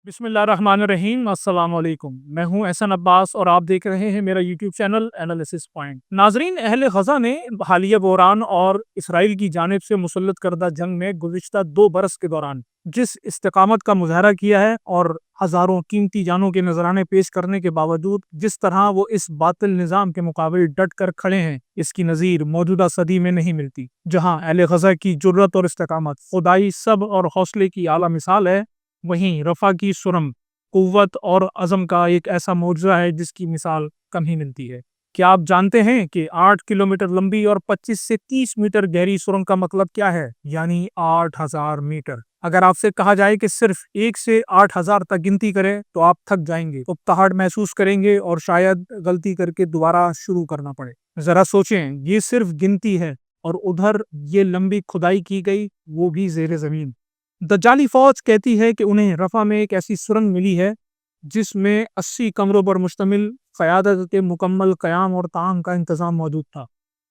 बिस्मिल्लाहिर्रहमानिर्रहीम। अस्सलाम वालेकुम। मैं हूं एहसन अब्बास और आप देख रहे हैं मेरा यूट्यूब चैनल एनालिसिस पॉइंट। नाजरीन, अहले गजा ने हालिया बहरान और इसराइल की जानिब से मुसल्लत करदा जंग में गुज़िश्ता 2 बरस के दौरान जिस इस्तेकामत का मुजाहरा किया है और हज़ारों कीमती जानों के नजराने पेश करने के बावजूद जिस तरह वो इस बातिल निज़ाम के मुकाबले डट कर खड़े हैं, इसकी नज़ीर मौजूदा सदी में नहीं मिलती। जहाँ अहले गजा की जुर्रत और इस्तेकामत खुदाई सब और हौसले की आला मिसाल है, वहीं रफ़ा की सुरंग कुव्वत और अज़म का एक ऐसा मौजज़ा है जिसकी मिसाल कम ही मिलती है। क्या आप जानते हैं कि 8 किलोमीटर लंबी और 25 से 30 मीटर गहरी सुरंग का मतलब क्या है? यानी 8000 मीटर। अगर आपसे कहा जाए कि सिर्फ 1 से 8000 तक गिनती करें तो आप थक जाएंगे, उकताहट महसूस करेंगे और शायद गलती करके दोबारा शुरू करना पड़े। जरा सोचें, ये सिर्फ गिनती है और उधर ये लंबी खुदाई की गई, वो भी ज़ेरे ज़मीन। दज्जाली फौज कहती है कि उन्हें रफ़ा में एक ऐसी सुरंग मिली है जिसमें 80 कमरों पर मुश्तमिल क़यादत के मुकम्मल क़याम और ताम का इंतज़ाम मौजूद था।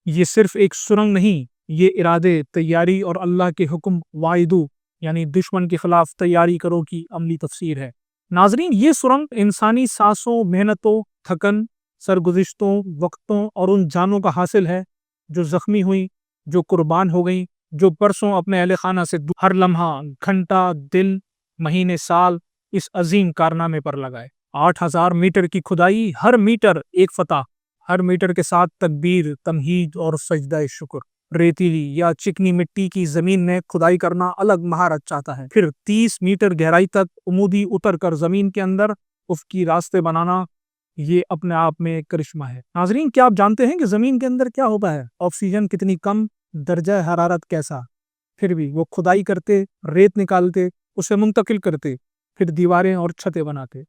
ये सिर्फ एक सुरंग नहीं, ये इरादे, तैयारी और अल्लाह के हुक्म वाइदू यानी दुश्मन के खिलाफ तैयारी करो की अमली तफसीर है। नाजरीन, ये सुरंग इंसानी सांसों, मेहनतों, थकन, सरगुज़िश्तों, वक्तों और उन जानों का हासिल है जो ज़ख्मी हुई, जो कुर्बान हो गई, जो परसों अपने अहले खाना से हर लम्हा, घंटा, दिन, महीने, साल इस अजीम कारनामे पर लगाए। 8000 मीटर की खुदाई, हर मीटर एक फतह, हर मीटर के साथ तकबीर, तमहीद और सजदा शुक्र। रेतीली या चिकनी मिट्टी की जमीन में खुदाई करना अलग महारत चाहता है। फिर 30 मीटर गहराई तक उमूदी उतर कर जमीन के अंदर उफकी रास्ते बनाना, ये अपने आप में एक करिश्मा है। नाजरीन, क्या आप जानते हैं कि जमीन के अंदर क्या होता है? ऑक्सीजन कितनी कम, दर्जा हरारत कैसा। फिर भी वो खुदाई करते, रेत निकालते, उसे मुंतकिल करते, फिर दीवारें और छतें बनाते,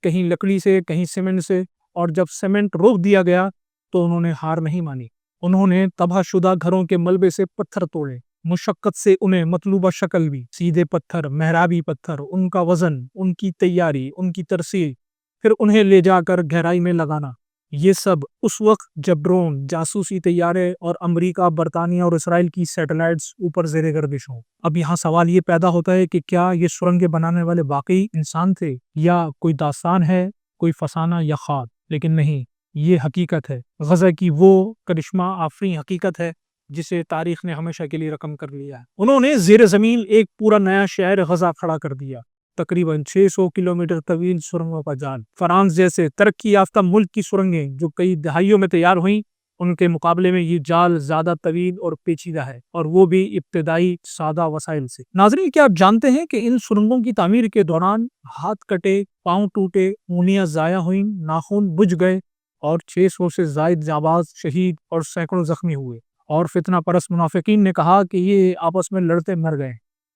कहीं लकड़ी से, कहीं सीमेंट से। और जब सीमेंट रोक दिया गया तो उन्होंने हार नहीं मानी। उन्होंने तबाहशुदा घरों के मलबे से पत्थर तोड़े, मुशक्कत से उन्हें मतलूबा शक्ल दी। सीधे पत्थर, मेहराबी पत्थर, उनका वजन, उनकी तैयारी, उनकी तरसील, फिर उन्हें ले जाकर गहराई में लगाना। ये सब उस वक्त जब ड्रोन, जासूसी तैयारे और अमेरिका, बरतानिया और इसराइल की सैटेलाइट्स ऊपर ज़ेरे गर्दिश हों। अब यहाँ सवाल ये पैदा होता है कि क्या ये सुरंगें बनाने वाले वाकई इंसान थे या कोई दास्तान है, कोई फसाना या ख्वाब? लेकिन नहीं, ये हकीकत है। गजा की वो करिश्मा आफरी हकीकत है जिसे तारीख ने हमेशा के लिए रकम कर लिया है। उन्होंने ज़ेरे ज़मीन एक पूरा नया शहर गजा खड़ा कर दिया। तकरीबन 600 किलोमीटर तवील सुरंगों का जाल। फ्रांस जैसे तरक्की याफ्ता मुल्क की सुरंगें जो कई दहाइयों में तैयार हुई, उनके मुकाबले में ये जाल ज्यादा तवील और पेचीदा है, और वो भी इब्तदाई सादा वसाइल से। नाज़रीन, क्या आप जानते हैं कि इन सुरंगों की तामीर के दौरान हाथ कटे, पाँव टूटे, उंगलियां ज़ाया हुई, नाखून बुझ गए और 600 से जायद जाबाज शहीद और सैकड़ों जख्मी हुए। और फितना परस्त मुनाफिकीन ने कहा कि ये आपस में लड़ते मर गए।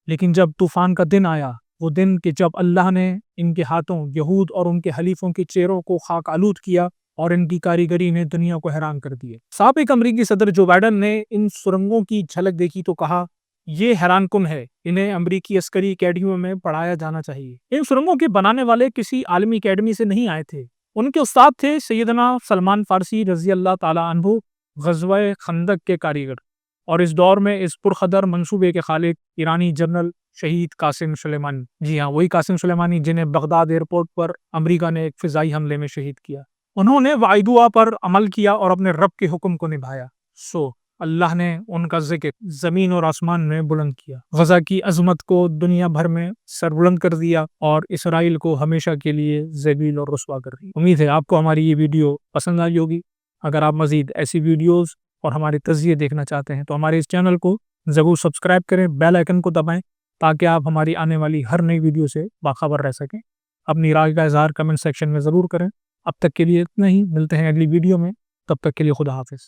लेकिन जब तूफान का दिन आया, वो दिन कि जब अल्लाह ने इनके हाथों यहूद और उनके हलीफों के चेहरों को खाक आलूद किया और इनकी कारीगरी ने दुनिया को हैरान कर दिया। साबिक अमरीकी सदर जो बाइडन ने इन सुरंगों की झलक देखी तो कहा, ये हैरान कुन है, इन्हें अमरीकी अस्करी अकेडमियों में पढ़ाया जाना चाहिए। इन सुरंगों के बनाने वाले किसी आलमी अकेडमी से नहीं आए थे। उनके उस्ताद थे सैयदना सलमान फारसी रजी अल्लाह ताला अन्हु, ग़ज़वा खंदक के कारीगर, और इस दौर में इस पुरखदर मंसूबे के खालिक ईरानी जनरल शहीद कासिम सुलेमानी। जी हाँ, वही कासिम सुलेमानी जिन्हें बगदाद एयरपोर्ट पर अमेरिका ने एक फिजाई हमले में शहीद किया। उन्होंने वाइदुआ पर अमल किया और अपने रब के हुक्म को निभाया। अल्लाह ने उनका जिक्र जमीन और आसमान में बुलंद किया, गजा की अजमत को दुनिया भर में सरबुलंद कर दिया और इसराइल को हमेशा के लिए ज़लील और रुस्वा कर दिया। उम्मीद है आपको हमारी ये वीडियो पसंद आई होगी। अगर आप मजीद ऐसी वीडियोस और हमारे तज़किये देखना चाहते हैं तो हमारे इस चैनल को ज़रूर सब्सक्राइब करें, बेल आइकन को दबाएं ताकि आप हमारी आने वाली हर नई वीडियो से बाखबर रह सकें। अपनी राय का इज़हार कमेंट सेक्शन में ज़रूर करें। अब तक के लिए इतना ही, मिलते हैं अगली वीडियो में, तब तक के लिए खुदा हाफिज़।